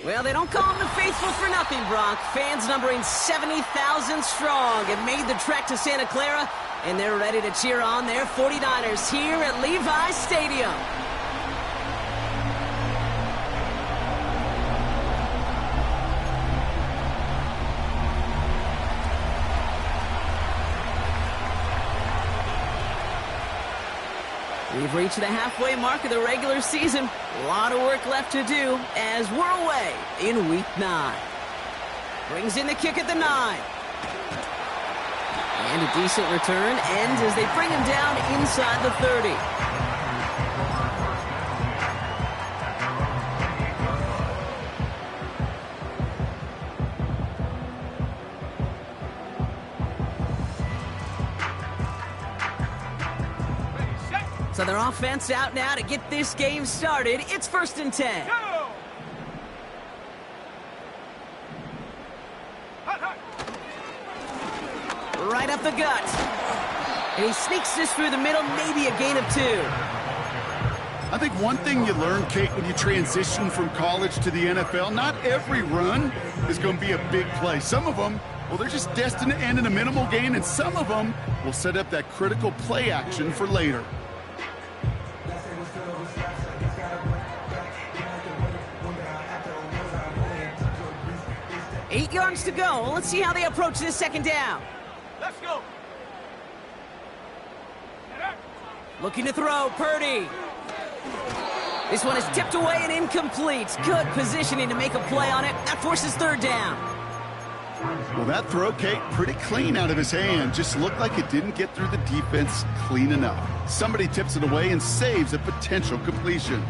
Well, they don't call them the faithful for nothing, Brock. Fans numbering 70,000 strong have made the trek to Santa Clara, and they're ready to cheer on their 49ers here at Levi's Stadium. We've reached the halfway mark of the regular season. A lot of work left to do as we're away in Week 9. Brings in the kick at the 9. And a decent return ends as they bring him down inside the 30. So their offense out now to get this game started. It's 1st and 10. Go! Right up the gut. And he sneaks this through the middle, maybe a gain of 2. I think one thing you learn, Kate, when you transition from college to the NFL, not every run is going to be a big play. Some of them, well, they're just destined to end in a minimal gain, and some of them will set up that critical play action for later. 8 yards to go. Let's see how they approach this 2nd down. Let's go. Looking to throw, Purdy. This one is tipped away and incomplete. Good positioning to make a play on it. That forces 3rd down. Well, that throw, Kate, pretty clean out of his hand. Just looked like it didn't get through the defense clean enough. Somebody tips it away and saves a potential completion.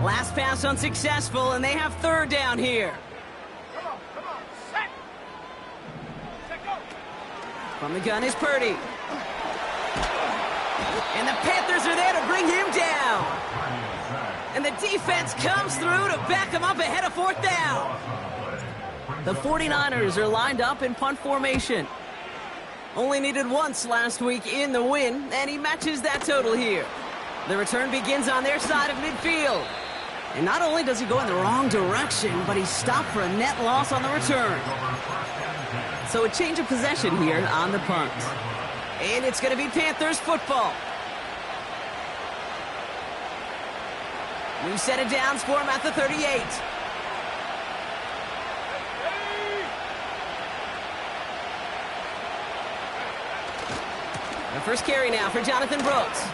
Last pass unsuccessful, and they have 3rd down here. Come on, set. Set, go. From the gun is Purdy. And the Panthers are there to bring him down. And the defense comes through to back him up ahead of 4th down. The 49ers are lined up in punt formation. Only needed once last week in the win, and he matches that total here. The return begins on their side of midfield. And not only does he go in the wrong direction, but he's stopped for a net loss on the return. So a change of possession here on the punt. And it's going to be Panthers football. New set of downs for him at the 38. The first carry now for Jonathan Brooks.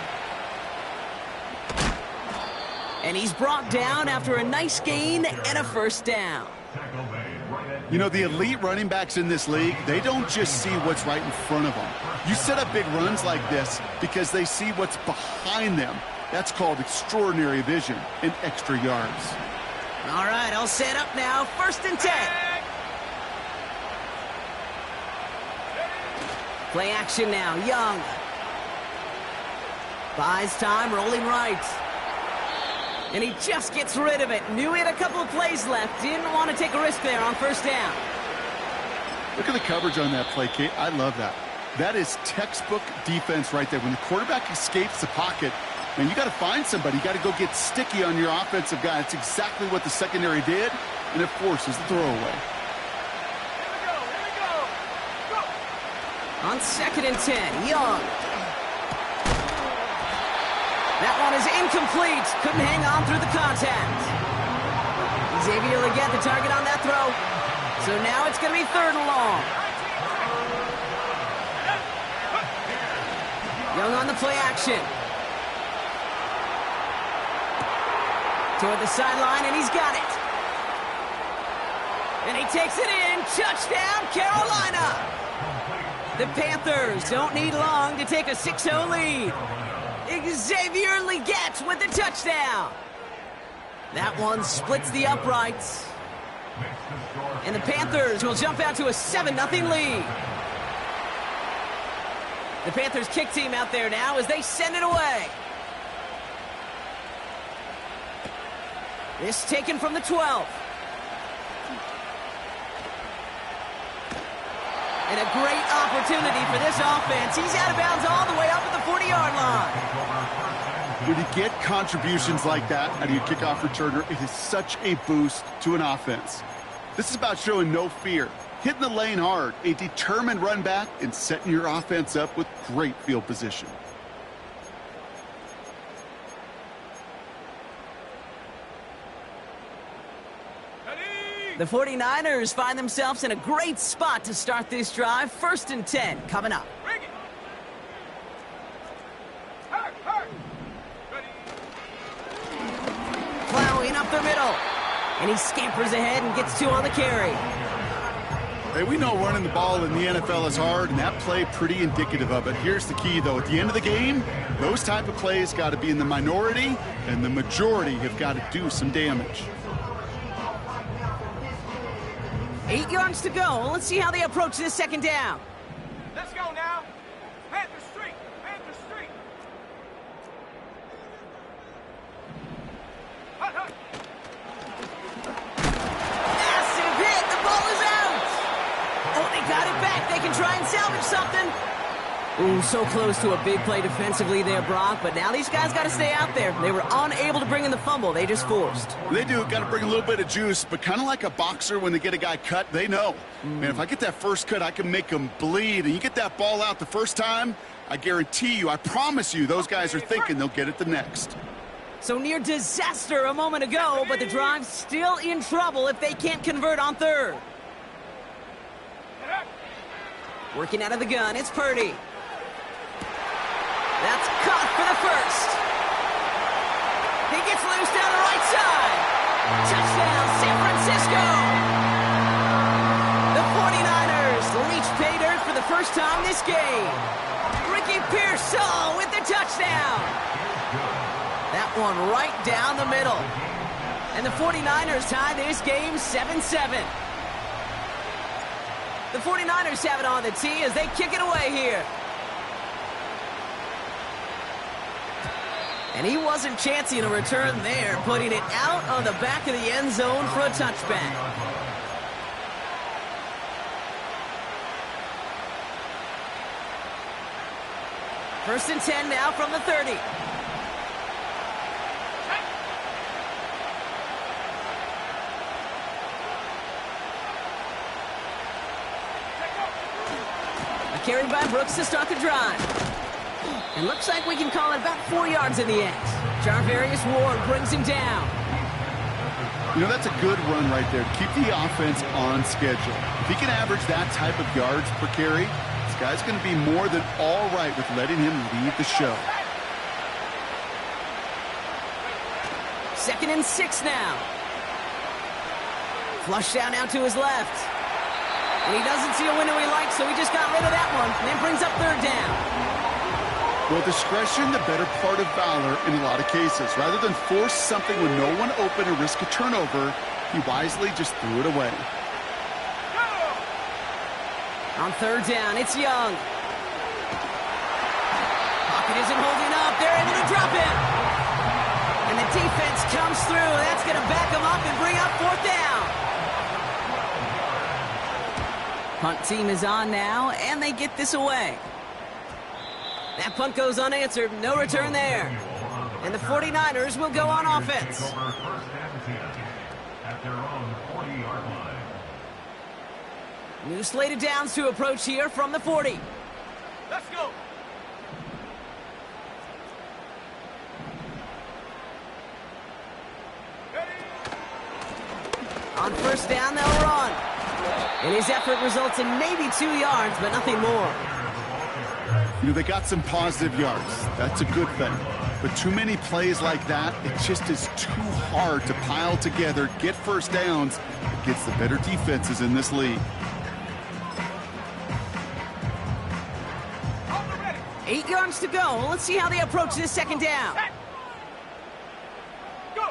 And he's brought down after a nice gain and a 1st down. You know, the elite running backs in this league, they don't just see what's right in front of them. You set up big runs like this because they see what's behind them. That's called extraordinary vision and extra yards. All right, all set up now. 1st and 10. Play action now. Young. Buys time, rolling right. And he just gets rid of it. Knew he had a couple of plays left. Didn't want to take a risk there on 1st down. Look at the coverage on that play, Kate. I love that. That is textbook defense right there. When the quarterback escapes the pocket, man, you got to find somebody. You got to go get sticky on your offensive guy. That's exactly what the secondary did, and it forces the throwaway. Here we go. Go. On 2nd and 10, Young. That one is incomplete. Couldn't hang on through the contact. Xavier Legette, the target on that throw. So now it's going to be 3rd and long. Young on the play action. Toward the sideline, and he's got it. And he takes it in. Touchdown, Carolina. The Panthers don't need long to take a 6-0 lead. Xavier Legette with the touchdown. That one splits the uprights. And the Panthers will jump out to a 7-0 lead. The Panthers kick team out there now as they send it away. This taken from the 12. And a great opportunity for this offense. He's out of bounds all the way up at the 40-yard line. When you get contributions like that out of your kickoff returner, it is such a boost to an offense. This is about showing no fear, hitting the lane hard, a determined run back, and setting your offense up with great field position. The 49ers find themselves in a great spot to start this drive. 1st and 10 coming up. Bring it. Hurt. Ready. Plowing up the middle. And he scampers ahead and gets 2 on the carry. Hey, we know running the ball in the NFL is hard, and that play pretty indicative of it. Here's the key, though. At the end of the game, those type of plays got to be in the minority, and the majority have got to do some damage. 8 yards to go. Let's see how they approach this 2nd down. Let's go now. Panther Street. Hut. Massive hit. The ball is out. Oh, they got it back. They can try and salvage something. Ooh, so close to a big play defensively there, Brock, but now these guys got to stay out there. They were unable to bring in the fumble. They just forced. They do. Got to bring a little bit of juice, but kind of like a boxer when they get a guy cut, they know. Man, if I get that first cut, I can make them bleed. And you get that ball out the first time, I guarantee you, I promise you, those guys are thinking they'll get it the next. So near disaster a moment ago, but the drive's still in trouble if they can't convert on 3rd. Working out of the gun, it's Purdy. That's caught for the 1st. He gets loose down the right side. Touchdown, San Francisco. The 49ers reach pay dirt for the first time this game. Ricky Pearsall with the touchdown. That one right down the middle. And the 49ers tie this game 7-7. The 49ers have it on the tee as they kick it away here. And he wasn't chancing a return there, putting it out on the back of the end zone for a touchback. First and 10 now from the 30. A carry by Brooks to start the drive. It looks like we can call it about 4 yards in the end. Jarvarius Ward brings him down. You know, that's a good run right there. Keep the offense on schedule. If he can average that type of yards per carry, this guy's going to be more than all right with letting him lead the show. 2nd and 6 now. Flush down now to his left. And he doesn't see a window he likes, so he just got rid of that one. And then brings up 3rd down. Well, discretion, the better part of valor in a lot of cases. Rather than force something with no one open or risk a turnover, he wisely just threw it away. On 3rd down, it's Young. Pocket isn't holding up. They're able to drop it. And the defense comes through. That's going to back them up and bring up 4th down. Punt team is on now, and they get this away. That punt goes unanswered. No return there. And the 49ers will go on offense. New slate of downs to approach here from the 40. Let's go. On 1st down, they'll run. And his effort results in maybe 2 yards, but nothing more. You know, they got some positive yards. That's a good thing. But too many plays like that, it just is too hard to pile together, get 1st downs against the better defenses in this league. 8 yards to go. Let's see how they approach this 2nd down. Go.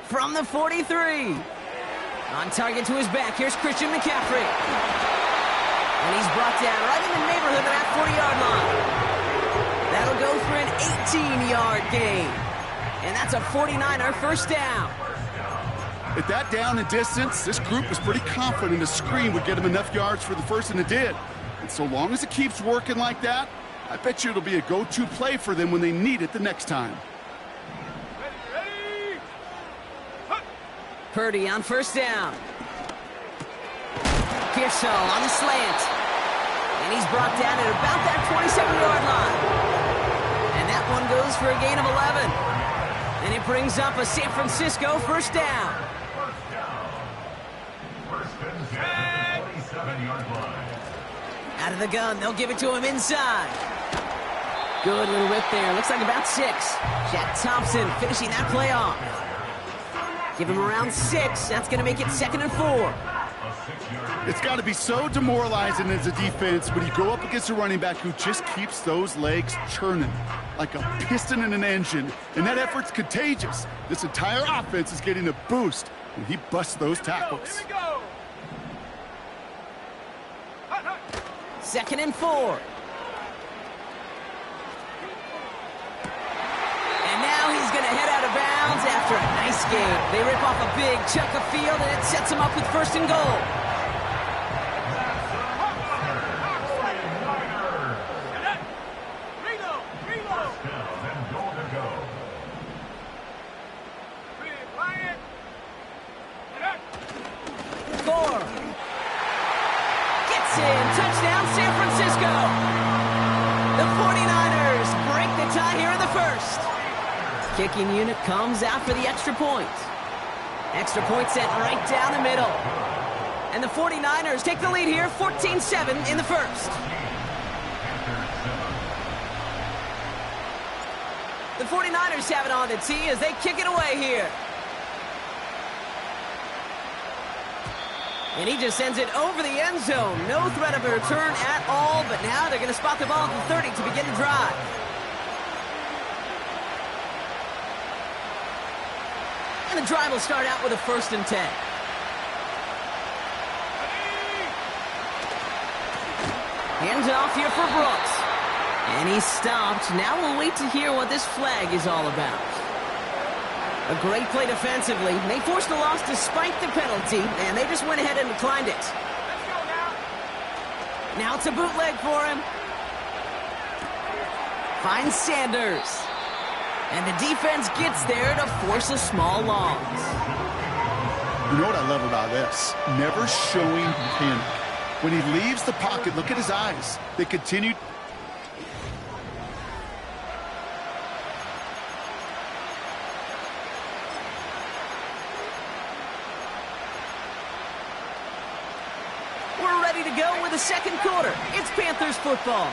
From the 43. On target to his back, here's Christian McCaffrey. And he's brought down right in the neighborhood of that 40-yard line. That'll go for an 18-yard gain. And that's a 49er 1st down. At that down and distance, this group was pretty confident a screen would get him enough yards for the 1st, and it did. And so long as it keeps working like that, I bet you it'll be a go-to play for them when they need it the next time. Ready? Purdy on first down. Pearsall on the slant. And he's brought down at about that 27-yard line. And that one goes for a gain of 11. And it brings up a San Francisco first down. Out of the gun, they'll give it to him inside. Good little rip there. Looks like about 6. Jack Thompson finishing that play off. Give him around 6. That's going to make it 2nd and 4. It's got to be so demoralizing as a defense when you go up against a running back who just keeps those legs churning like a piston in an engine. And that effort's contagious. This entire offense is getting a boost when he busts those tackles. Here we go. 2nd and 4. And now he's going to head out of bounds after a nice game. They rip off a big chunk of field, and it sets him up with 1st and goal. Touchdown, San Francisco. The 49ers break the tie here in the first. Kicking unit comes out for the extra point. Extra point set right down the middle. And the 49ers take the lead here, 14-7 in the first. The 49ers have it on the tee as they kick it away here. And he just sends it over the end zone. No threat of a return at all, but now they're going to spot the ball at the 30 to begin the drive. And the drive will start out with a 1st and 10. Hands off here for Brooks. And he's stopped. Now we'll wait to hear what this flag is all about. A great play defensively. They forced the loss despite the penalty, and they just went ahead and declined it. Let's go now. Now it's a bootleg for him. Finds Sanders. And the defense gets there to force a small loss. You know what I love about this? Never showing panic. When he leaves the pocket, look at his eyes. They continue. We're ready to go with the second quarter. It's Panthers football.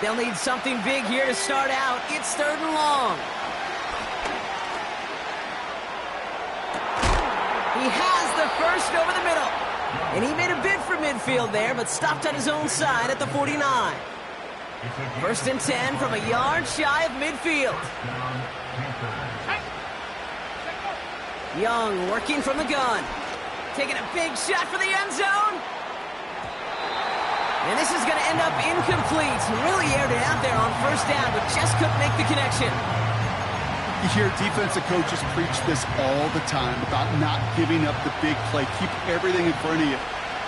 They'll need something big here to start out. It's 3rd and long. He has the first over the middle. And he made a bid for midfield there, but stopped on his own side at the 49. 1st and 10 from a yard shy of midfield. Young working from the gun. Taking a big shot for the end zone. And this is going to end up incomplete. Really aired it out there on 1st down, but just couldn't make the connection. You hear defensive coaches preach this all the time about not giving up the big play. Keep everything in front of you.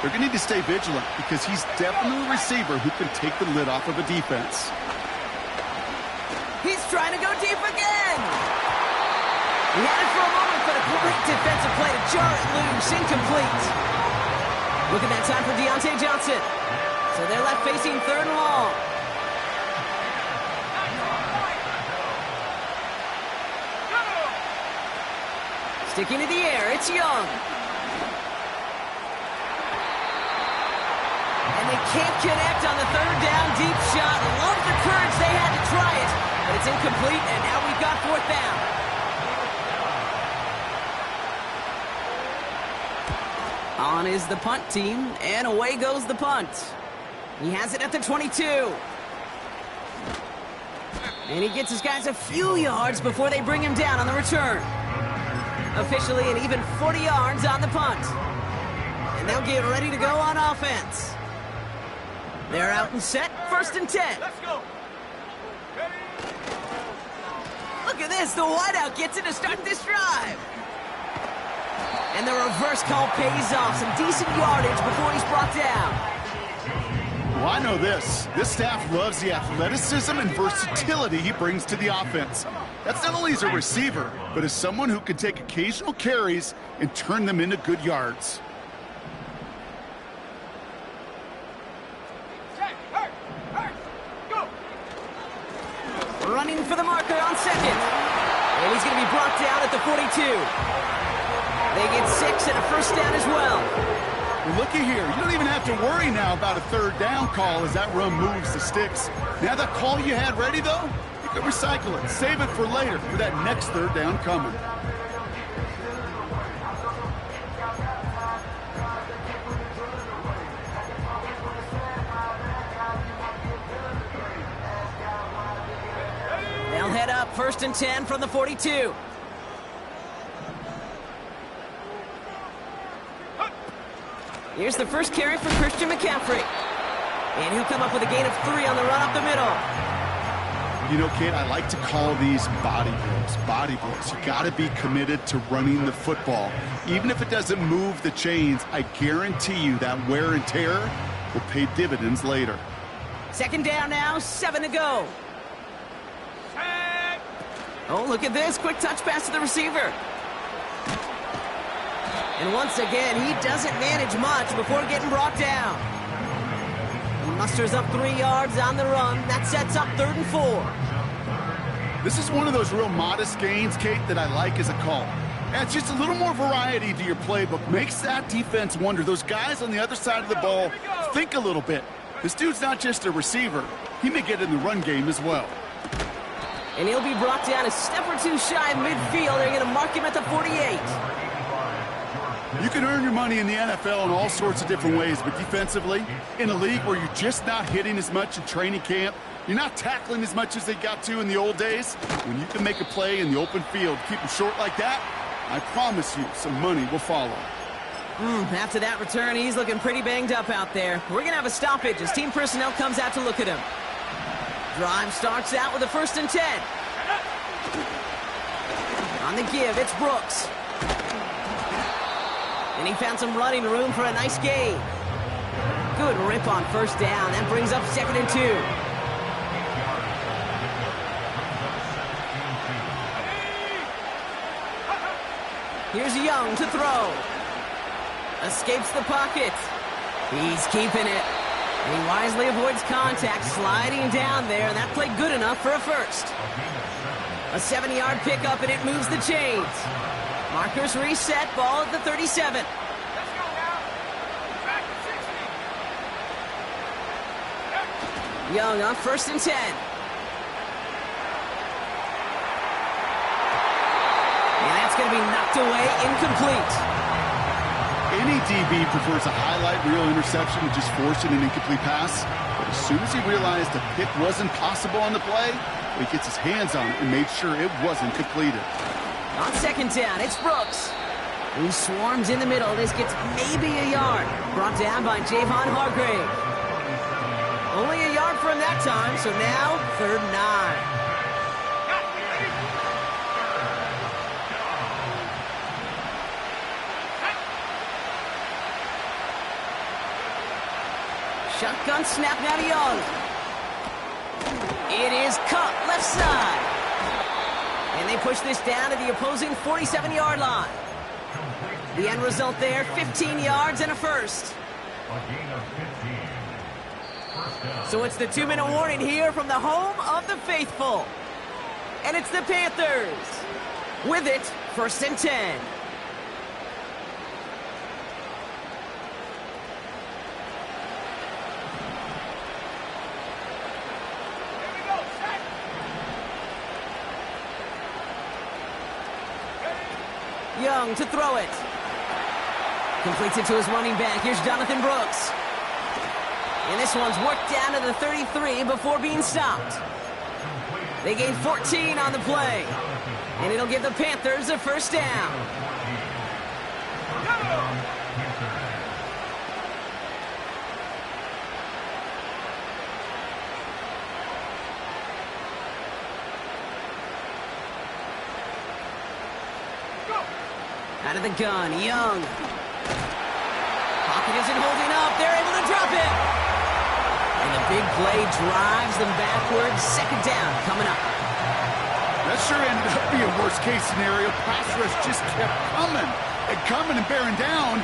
They're going to need to stay vigilant because he's definitely a receiver who can take the lid off of a defense. He's trying to go deep again. He had it for a moment, but a great defensive play to jar it loose. Incomplete. Look at that time for Deontay Johnson. So they're left facing 3rd and long. Sticking to the air, it's Young. And they can't connect on the 3rd down deep shot. Love the courage they had to try it, but it's incomplete, and now we've got 4th down. On is the punt team, and away goes the punt. He has it at the 22. And he gets his guys a few yards before they bring him down on the return. Officially an even 40 yards on the punt. And they'll get ready to go on offense. They're out and set, 1st and 10. Let's go. Ready? Look at this, the wideout gets it to start this drive. And the reverse call pays off, some decent yardage before he's brought down. Well, I know this. This staff loves the athleticism and versatility he brings to the offense. That's not only as a receiver, but as someone who can take occasional carries and turn them into good yards. Go! Running for the marker on second. And he's going to be brought down at the 42. They get 6 and a first down as well. Well, looky here. You don't even have to worry now about a third down call as that run moves the sticks. Now that call you had ready, though, you can recycle it. Save it for later for that next third down coming. They'll head up 1st and 10 from the 42. Here's the first carry for Christian McCaffrey. And he'll come up with a gain of 3 on the run up the middle. You know, kid, I like to call these body blows. Body blows. You got to be committed to running the football. Even if it doesn't move the chains, I guarantee you that wear and tear will pay dividends later. Second down now, 7 to go. Oh, look at this. Quick touch pass to the receiver. And once again, he doesn't manage much before getting brought down. He musters up 3 yards on the run. That sets up 3rd and 4. This is one of those real modest gains, Kate, that I like as a call. Adds just a little more variety to your playbook. Makes that defense wonder. Those guys on the other side of the ball think a little bit. This dude's not just a receiver. He may get in the run game as well. And he'll be brought down a step or 2 shy of midfield. They're going to mark him at the 48. You can earn your money in the NFL in all sorts of different ways, but defensively, in a league where you're just not hitting as much in training camp, you're not tackling as much as they got to in the old days, when you can make a play in the open field, keep them short like that, I promise you some money will follow. After that return, he's looking pretty banged up out there. We're going to have a stoppage as team personnel comes out to look at him. Drive starts out with a 1st and 10. On the give, it's Brooks. And he found some running room for a nice gain. Good rip on 1st down. That brings up 2nd and 2. Here's Young to throw. Escapes the pocket. He's keeping it. And he wisely avoids contact, sliding down there, and that played good enough for a first. A 70-yard pickup, and it moves the chains. Markers reset, ball at the 37. Let's go now. Back to 60. Young on 1st and 10. And that's going to be knocked away, incomplete. Any DB prefers a highlight reel interception to just forcing an incomplete pass. But as soon as he realized a pick wasn't possible on the play, he gets his hands on it and made sure it wasn't completed. On 2nd down, it's Brooks. He swarms in the middle. This gets maybe a yard. Brought down by Javon Hargrave. Only a yard for him that time, so now 3rd and 9. Shotgun snap now to Young. It is cut left side. And they push this down to the opposing 47-yard line. The end result there, 15 yards and a first. So it's the 2-minute warning here from the home of the faithful. And it's the Panthers. With it, 1st and 10. Young to throw it. Completes it to his running back. Here's Jonathan Brooks. And this one's worked down to the 33 before being stopped. They gain 14 on the play. And it'll give the Panthers a 1st down. Out of the gun, Young. Pocket isn't holding up. They're able to drop it. big play drives them backwards. Second down coming up. That sure ended up being worst-case scenario. Pass rush just kept coming and bearing down.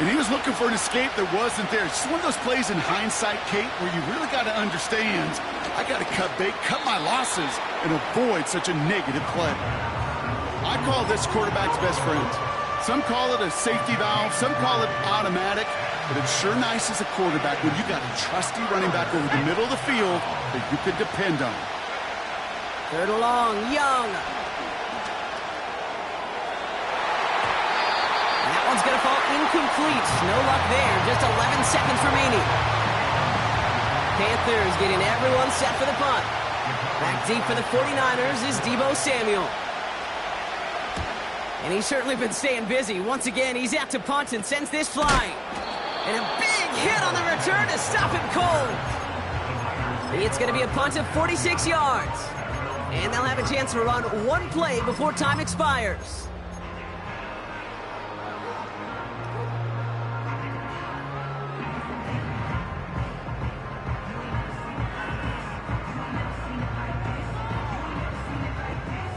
And he was looking for an escape that wasn't there. It's just one of those plays in hindsight, Kate, where you really got to understand, I got to cut bait, cut my losses, and avoid such a negative play. I call this quarterback's best friend. Some call it a safety valve, some call it automatic, but it's sure nice as a quarterback when you got a trusty running back over the middle of the field that you can depend on. Third and long, Young. That one's going to fall incomplete. No luck there. Just 11 seconds remaining. Panthers getting everyone set for the punt. Back deep for the 49ers is Deebo Samuel. And he's certainly been staying busy. Once again, he's out to punt and sends this flying. And a big hit on the return to stop him cold. It's going to be a punt of 46 yards. And they'll have a chance to run one play before time expires.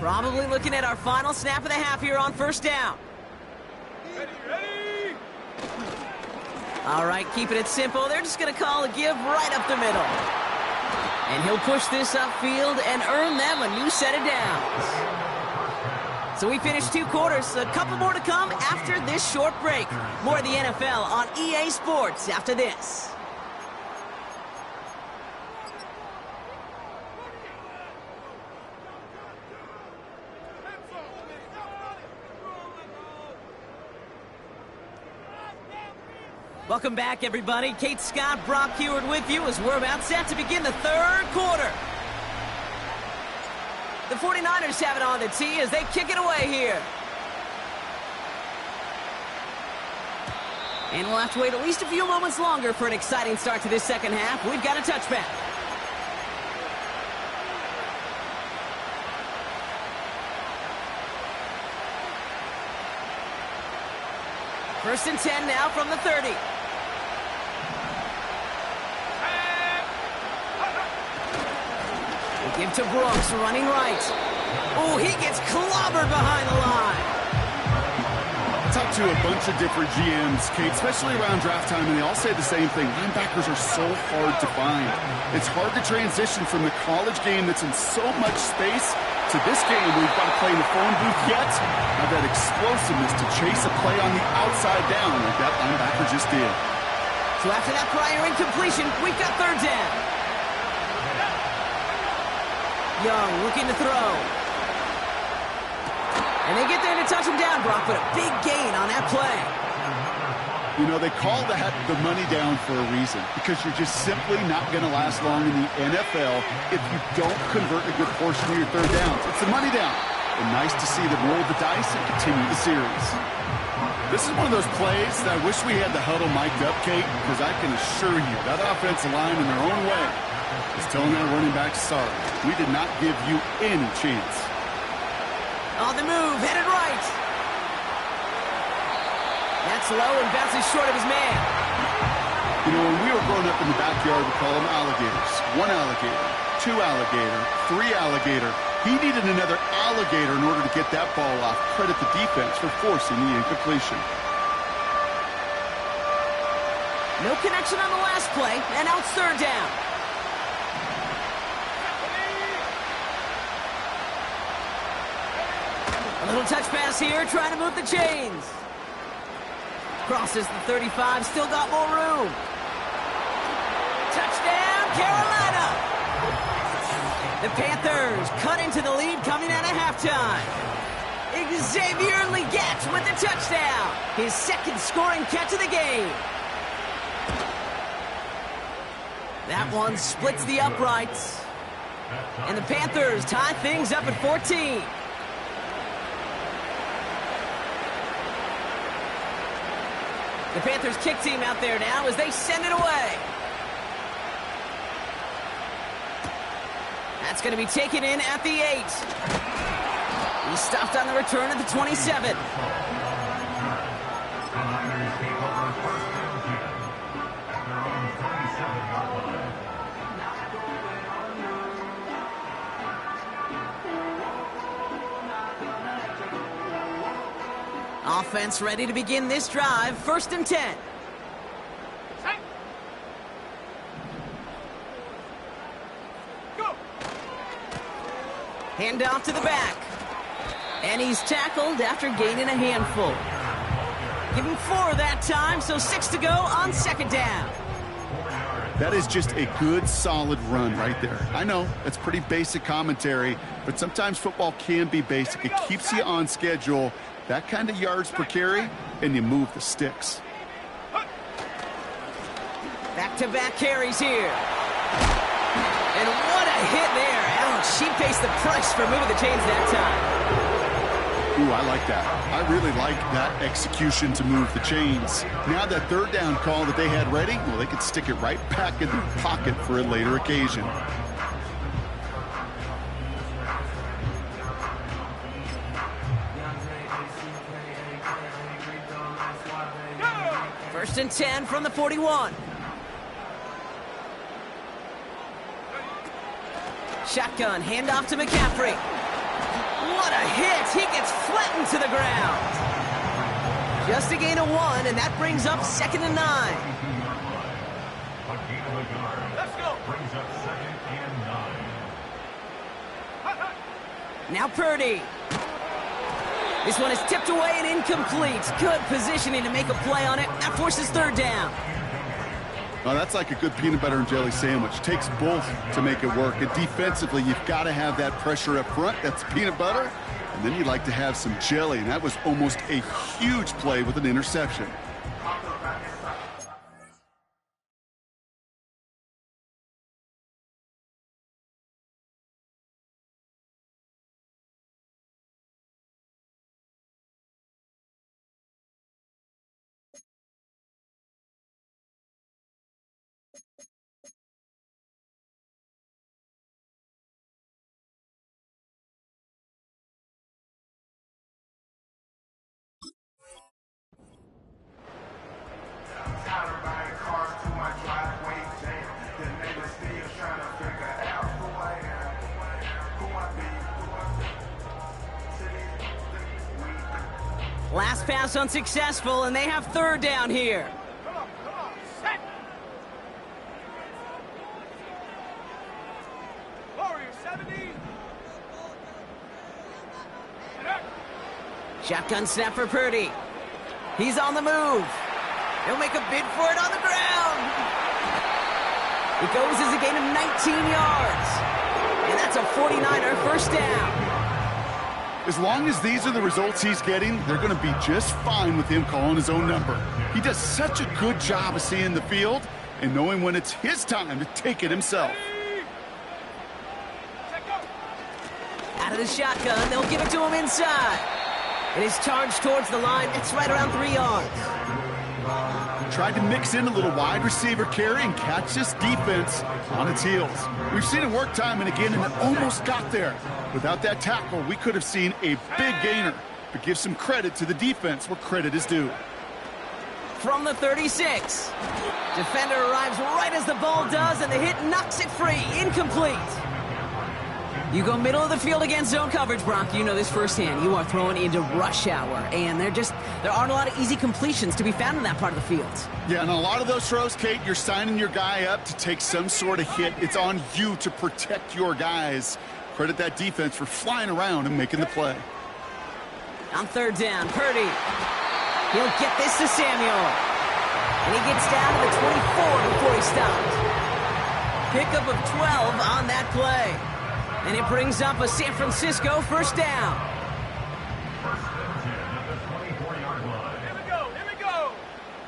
Probably looking at our final snap of the half here on first down. Ready! All right, keeping it simple. They're just going to call a give right up the middle. And he'll push this upfield and earn them a new set of downs. So we finished 2 quarters. A couple more to come after this short break. More of the NFL on EA Sports after this. Welcome back, everybody. Kate Scott, Brock Heward with you as we're about set to begin the third quarter. The 49ers have it on the tee as they kick it away here. And we'll have to wait at least a few moments longer for an exciting start to this second half. We've got a touchback. First and 10 now from the 30. They give to Brooks, running right. Oh, he gets clobbered behind the line. I talked to a bunch of different GMs, Kate, especially around draft time, and they all say the same thing. Linebackers are so hard to find. It's hard to transition from the college game that's in so much space to this game where you've got to play in the phone booth yet have that explosiveness to chase a play on the outside down like that linebacker just did. So after that prior incompletion, we've got third down. Young looking to throw. And they get there to touch him down, Brock, but a big gain on that play. You know, they call that the money down for a reason, because you're just simply not going to last long in the NFL if you don't convert a good portion of your third downs. It's the money down. And nice to see them roll the dice and continue the series. This is one of those plays that I wish we had the huddle mic'd up, Kate, because I can assure you that offensive line in their own way is telling that running back, sorry, we did not give you any chance. On the move, headed right. That's low and bounces short of his man. You know, when we were growing up in the backyard, we call them alligators. 1 alligator, 2 alligator, 3 alligator. He needed another alligator in order to get that ball off. Credit the defense for forcing the incompletion. No connection on the last play, and now it's third down. A little touch pass here, trying to move the chains. Crosses the 35, still got more room. Touchdown, Carolina! The Panthers cut into the lead coming out of halftime. Xavier Legette with the touchdown. His second scoring catch of the game. That one splits the uprights. And the Panthers tie things up at 14. The Panthers kick team out there now as they send it away. That's going to be taken in at the 8. He stopped on the return at the 27. Offense ready to begin this drive. 1st and 10. Set. Go. Hand off to the back. And he's tackled after gaining a handful. Give him 4 that time, so 6 to go on 2nd down. That is just a good, solid run right there. I know, that's pretty basic commentary, but sometimes football can be basic. It keeps you on schedule, that kind of yards per carry, and you move the sticks. Back-to-back carries here. And what a hit there. Ouch, she pays the price for moving the chains that time. Ooh, I like that. I really like that execution to move the chains. Now that 3rd down call that they had ready, well, they could stick it right back in their pocket for a later occasion. First and 10 from the 41. Shotgun, handoff to McCaffrey. What a hit! He gets flattened to the ground. Just a gain of 1, and that brings up 2nd and 9. Let's go. Now Purdy. This one is tipped away and incomplete. Good positioning to make a play on it. That forces 3rd down. Well, that's like a good peanut butter and jelly sandwich. Takes both to make it work. And defensively, you've got to have that pressure up front. That's peanut butter. And then you'd like to have some jelly. And that was almost a huge play with an interception. Last pass unsuccessful, and they have 3rd down here. Come on. Set. Warrior 70. Shotgun snap for Purdy. He's on the move. He'll make a bid for it on the ground. It goes as a gain of 19 yards. And that's a 49er 1st down. As long as these are the results he's getting, they're going to be just fine with him calling his own number. He does such a good job of seeing the field and knowing when it's his time to take it himself. Out of the shotgun, they'll give it to him inside. It is charged towards the line. It's right around 3 yards. Tried to mix in a little wide receiver carry and catch this defense on its heels. We've seen it work time and again, and it almost got there. Without that tackle, we could have seen a big gainer. But give some credit to the defense where credit is due. From the 36. Defender arrives right as the ball does, and the hit knocks it free. Incomplete. You go middle of the field against zone coverage, Brock. You know this firsthand. You are throwing into rush hour, and there aren't a lot of easy completions to be found in that part of the field. Yeah, and a lot of those throws, Kate, you're signing your guy up to take some sort of hit. It's on you to protect your guys. Credit that defense for flying around and making the play. On 3rd down, Purdy. He'll get this to Samuel. And he gets down to the 24 before he stopped. Pickup of 12 on that play. And it brings up a San Francisco 1st down. Here we go.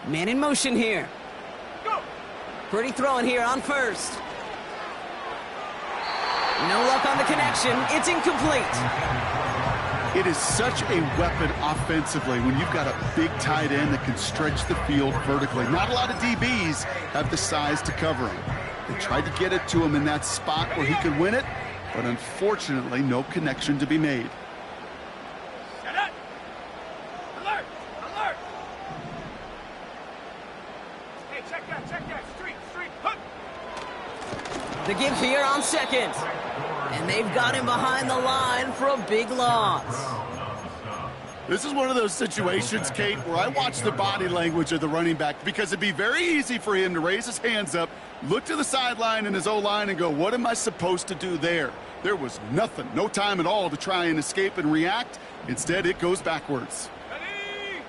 Man in motion here. Go. Purdy throwing here on 1st. No luck on the connection. It's incomplete. It is such a weapon offensively when you've got a big tight end that can stretch the field vertically. Not a lot of DBs have the size to cover him. They tried to get it to him in that spot where he could win it, but unfortunately, no connection to be made. Set up. Alert. Hey, check that. Street. Hook. The give here on 2nd. And they've got him behind the line for a big loss. This is one of those situations, Kate, where I watch the body language of the running back because it'd be very easy for him to raise his hands up, look to the sideline in his O-line and go, what am I supposed to do there? There was nothing, no time at all to try and escape and react. Instead, it goes backwards. Ready?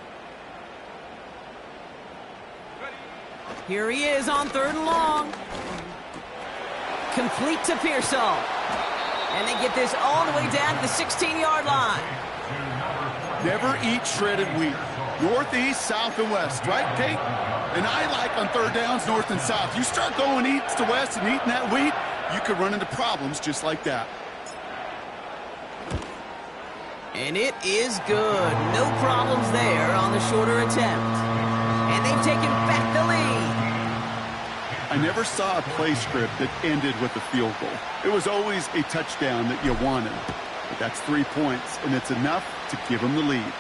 Ready? Here he is on 3rd and long. Complete to Pearsall. And they get this all the way down to the 16-yard line. Never eat shredded wheat. Northeast, south, and west, right, Kate? And I like on 3rd downs, north and south. You start going east to west and eating that wheat, you could run into problems just like that. And it is good. No problems there on the shorter attempt. And they've taken back the lead. I never saw a play script that ended with a field goal. It was always a touchdown that you wanted. But that's 3 points, and it's enough to give them the lead.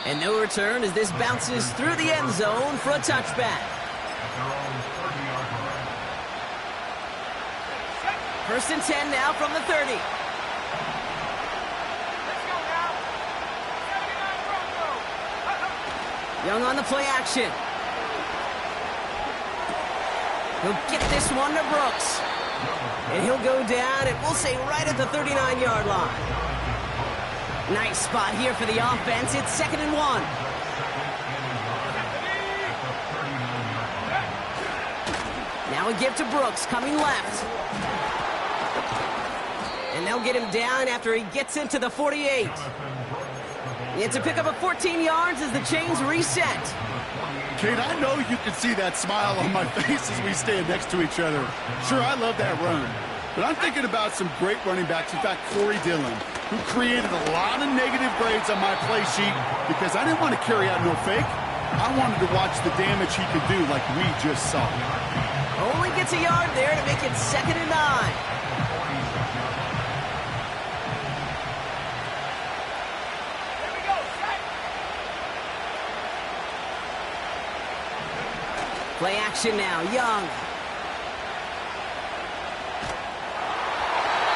And no return as this bounces through the end zone for a touchback. 1st and 10 now from the 30. Let's go now. 79 Bronco. Young on the play action. He'll get this one to Brooks. And he'll go down, and we'll say right at the 39-yard line. Nice spot here for the offense. It's 2nd and 1. Now a give to Brooks, coming left. And they'll get him down after he gets into the 48. It's a pickup of 14 yards as the chains reset. Kate, I know you can see that smile on my face as we stand next to each other. Sure, I love that run. But I'm thinking about some great running backs. In fact, Corey Dillon, who created a lot of negative grades on my play sheet because I didn't want to carry out no fake. I wanted to watch the damage he could do like we just saw. Only gets a yard there to make it 2nd and 9. Play action now, Young.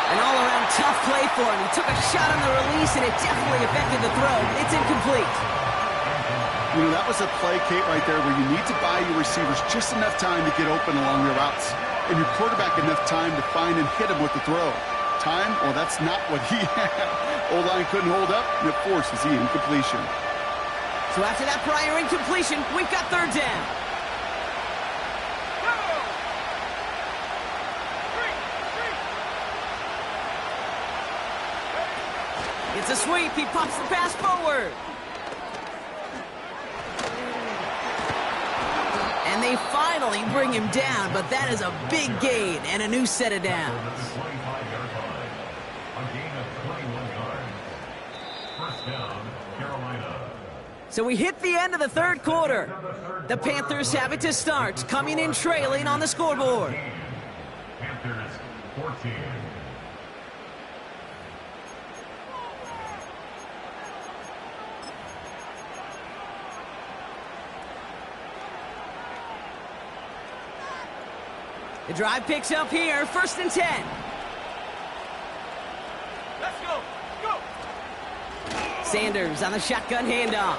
An all-around tough play for him. He took a shot on the release, and it definitely affected the throw. It's incomplete. You know, that was a play, Kate, right there where you need to buy your receivers just enough time to get open along their routes, and your quarterback enough time to find and hit him with the throw. Time? Well, that's not what he had. O-line couldn't hold up, and it forces the incompletion. So after that prior incompletion, we've got 3rd down. It's a sweep. He pops the pass forward. And they finally bring him down, but that is a big gain and a new set of downs. So we hit the end of the 3rd quarter. The Panthers have it to start, coming in trailing on the scoreboard. Panthers 14. The drive picks up here, 1st and 10. Let's go. Go. Sanders on the shotgun handoff.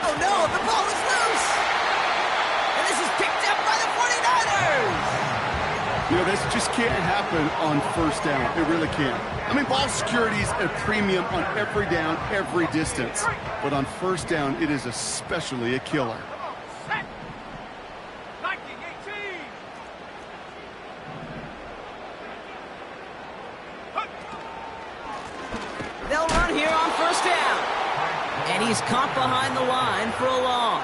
Oh no, the ball is loose! And this is picked up by the 49ers! You know, this just can't happen on 1st down. It really can't. I mean, ball security is a premium on every down, every distance. But on 1st down, it is especially a killer. Set. 1918. They'll run here on 1st down. And he's caught behind the line for a loss.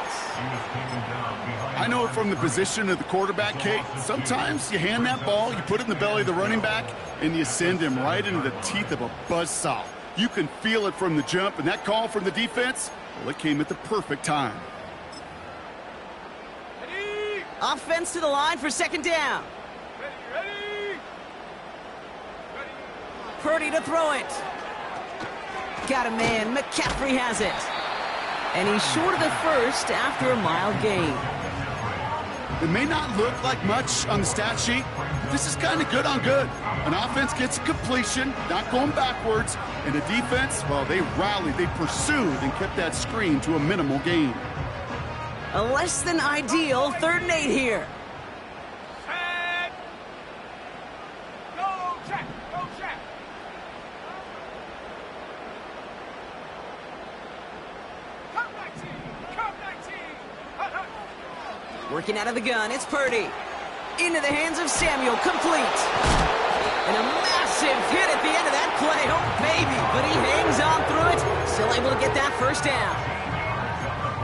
I know it from the position of the quarterback, Kate. Sometimes you hand that ball, you put it in the belly of the running back, and you send him right into the teeth of a buzzsaw. You can feel it from the jump, and that call from the defense, well, it came at the perfect time. Ready. Offense to the line for 2nd down. Ready. Purdy to throw it. Got a man. McCaffrey has it. And he's short of the 1st after a mile gain. It may not look like much on the stat sheet, but this is kind of good on good. An offense gets a completion, not going backwards, and a defense, well, they rallied, they pursued, and kept that screen to a minimal gain. A less than ideal 3rd and 8 here. Set. Go check. Go check. Come 19. Come 19. Hut, hut. Working out of the gun, it's Purdy. Into the hands of Samuel, complete. And a massive hit at the end of that play. Oh, baby. But he hangs on through it. Still able to get that 1st down.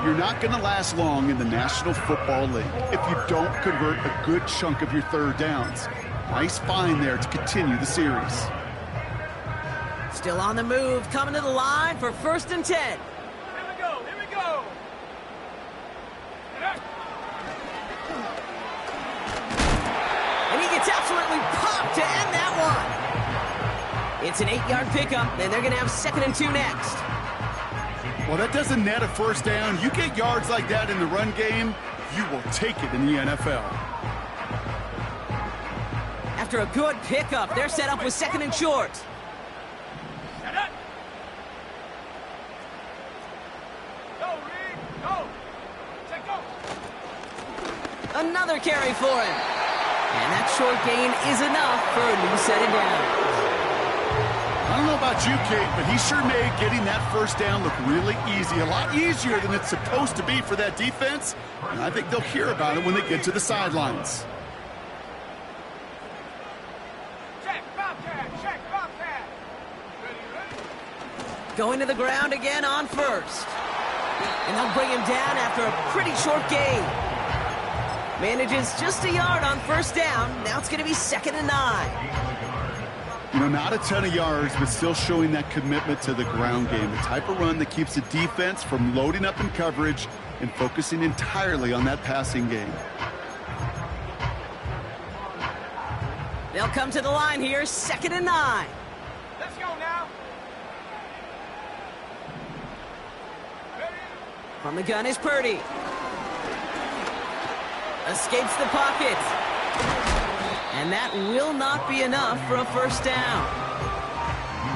You're not going to last long in the National Football League if you don't convert a good chunk of your 3rd downs. Nice find there to continue the series. Still on the move, coming to the line for 1st and 10. Here we go. Here we go. And he gets absolutely popped to end that one. It's an 8-yard pickup, and they're going to have 2nd and 2 next. Well, that doesn't net a 1st down. You get yards like that in the run game, you will take it in the NFL. After a good pickup, they're set up with 2nd and short. Set up. Go, Reed. Go. Check go. Another carry for him. And that short gain is enough for a new set of downs. I don't know about you, Kate, but he sure made getting that 1st down look really easy. A lot easier than it's supposed to be for that defense. And I think they'll hear about it when they get to the sidelines. Check Bobcat. Check Bobcat. Ready, ready. Going to the ground again on 1st. And they'll bring him down after a pretty short gain. Manages just a yard on 1st down. Now it's going to be 2nd and 9. You know, not a ton of yards, but still showing that commitment to the ground game. The type of run that keeps the defense from loading up in coverage and focusing entirely on that passing game. They'll come to the line here, 2nd and 9. Let's go now. Ready. From the gun is Purdy. Escapes the pocket. And that will not be enough for a 1st down.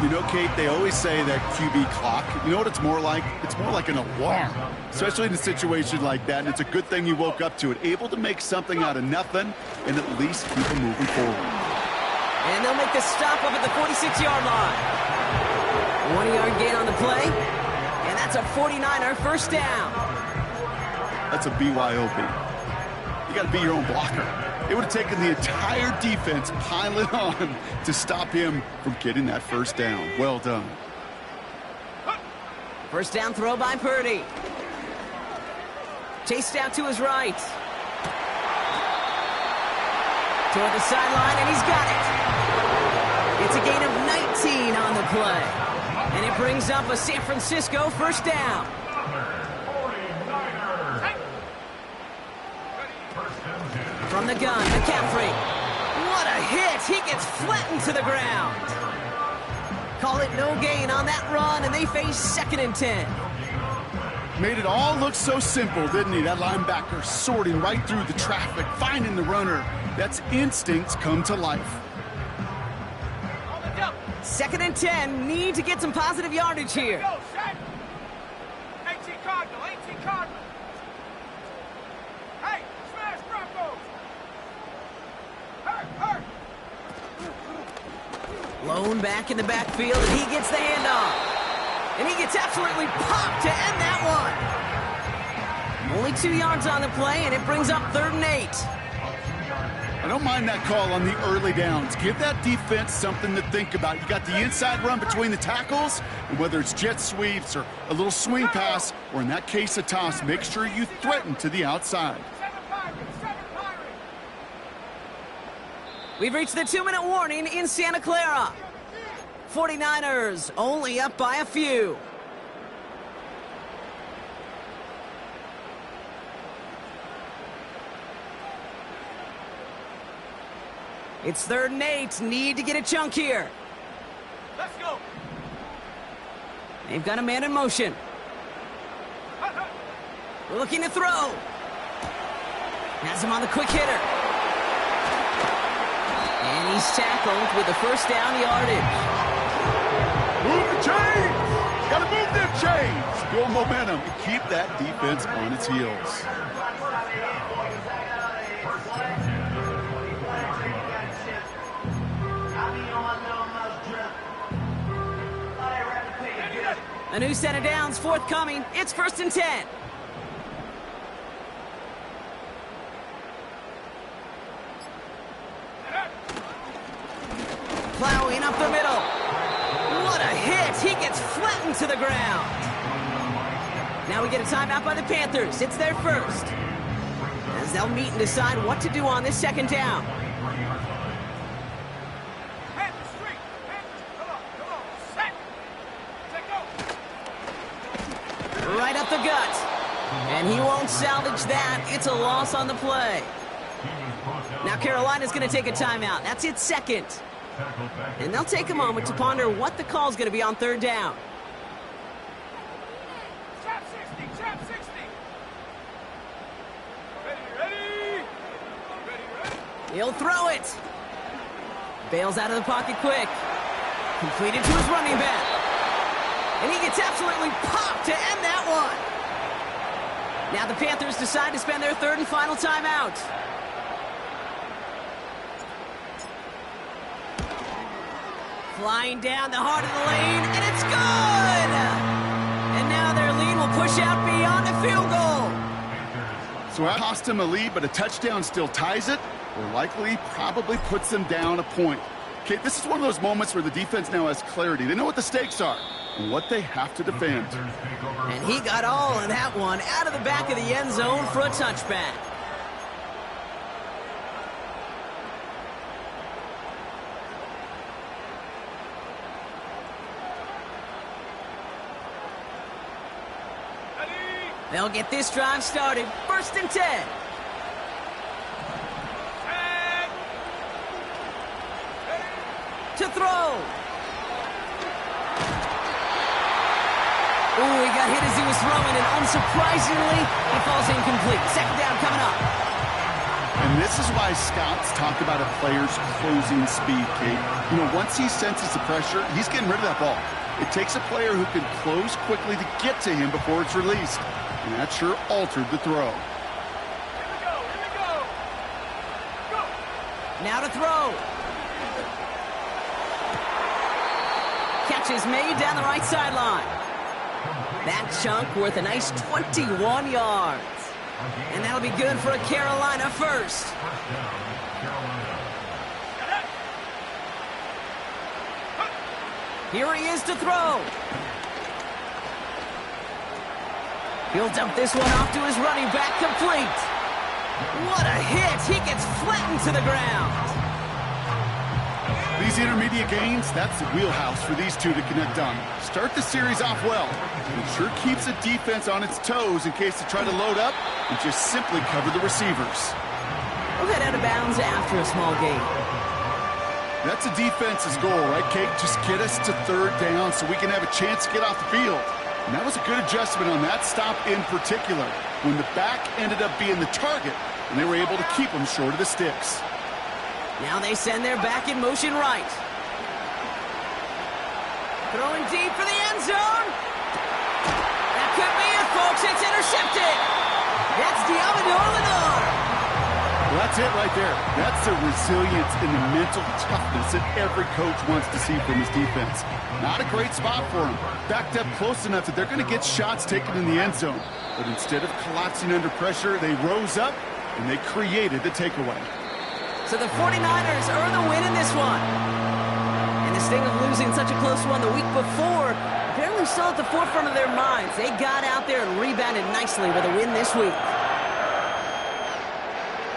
You know, Kate, they always say that QB clock, you know what it's more like? It's more like an alarm, especially in a situation like that. And it's a good thing you woke up to it, able to make something out of nothing and at least keep them moving forward. And they'll make the stop up at the 46-yard line. 1-yard gain on the play, and that's a 49er 1st down. That's a BYOB. You got to be your own blocker. It would have taken the entire defense piling on to stop him from getting that 1st down. Well done. 1st down throw by Purdy. Chased out to his right. Toward the sideline, and he's got it. It's a gain of 19 on the play. And it brings up a San Francisco 1st down. From the gun, McCaffrey. What a hit! He gets flattened to the ground. Call it no gain on that run, and they face 2nd and 10. Made it all look so simple, didn't he? That linebacker sorting right through the traffic, finding the runner. That's instincts come to life. 2nd and 10, need to get some positive yardage here. Go, set. 18 Cardinal. 18 Cardinal. Hey, smash Broncos. Hurt. Lone back in the backfield, and he gets the handoff. And he gets absolutely popped to end that one. Only 2 yards on the play, and it brings up 3rd and 8. I don't mind that call on the early downs. Give that defense something to think about. You got the inside run between the tackles, and whether it's jet sweeps or a little swing pass, or in that case a toss, make sure you threaten to the outside. 7 Pirates. We've reached the 2-minute warning in Santa Clara. 49ers only up by a few. It's 3rd and 8. Need to get a chunk here. Let's go. They've got a man in motion. Looking to throw. Has him on the quick hitter. And he's tackled with the first down yardage. Move the chains! Gotta move them chains! Build momentum and keep that defense on its heels. A new set of downs forthcoming. It's 1st and 10. Plowing up the middle. What a hit. He gets flattened to the ground. Now we get a timeout by the Panthers. It's their first. As they'll meet and decide what to do on this second down. Panthers straight. Panthers, come on. Set. Take go. Right up the gut. And he won't salvage that. It's a loss on the play. Now Carolina's going to take a timeout. That's its second. And they'll take a moment to ponder what the call's going to be on third down. Trap 60. Trap 60. Ready. He'll throw it. Bails out of the pocket quick. Completed to his running back. And he gets absolutely popped to end that one. Now the Panthers decide to spend their third and final timeout. Flying down the heart of the lane, and it's good! And now their lead will push out beyond a field goal. So that cost him a lead, but a touchdown still ties it, or likely probably puts them down a point. Okay, this is one of those moments where the defense now has clarity. They know what the stakes are and what they have to defend. And he got all of that one out of the back of the end zone for a touchback. They'll get this drive started. 1st and 10. To throw. Ooh, he got hit as he was throwing, and unsurprisingly, he falls incomplete. Second down coming up. And this is why scouts talk about a player's closing speed, Kate. You know, once he senses the pressure, he's getting rid of that ball. It takes a player who can close quickly to get to him before it's released. And that sure altered the throw. Here we go. Go. Now to throw. Catch is made down the right sideline. That chunk worth a nice 21 yards. And that'll be good for a Carolina first. Here he is to throw. He'll dump this one off to his running back, complete. What a hit. He gets flattened to the ground. These intermediate gains, that's the wheelhouse for these two to connect on. Start the series off well. It sure keeps the defense on its toes in case they try to load up and just simply cover the receivers. We'll head out of bounds after a small gain. That's the defense's goal, right, Kate? Just get us to third down so we can have a chance to get off the field. And that was a good adjustment on that stop in particular, when the back ended up being the target, and they were able to keep them short of the sticks. Now they send their back in motion right. Throwing deep for the end zone. That could be it, folks. It's intercepted. That's Diamador Lenore. Well, that's it right there. That's the resilience and the mental toughness that every coach wants to see from his defense. Not a great spot for him. Backed up close enough that they're going to get shots taken in the end zone. But instead of collapsing under pressure, they rose up and they created the takeaway. So the 49ers earn the win in this one. And the sting of losing such a close one the week before apparently still at the forefront of their minds. They got out there and rebounded nicely with a win this week.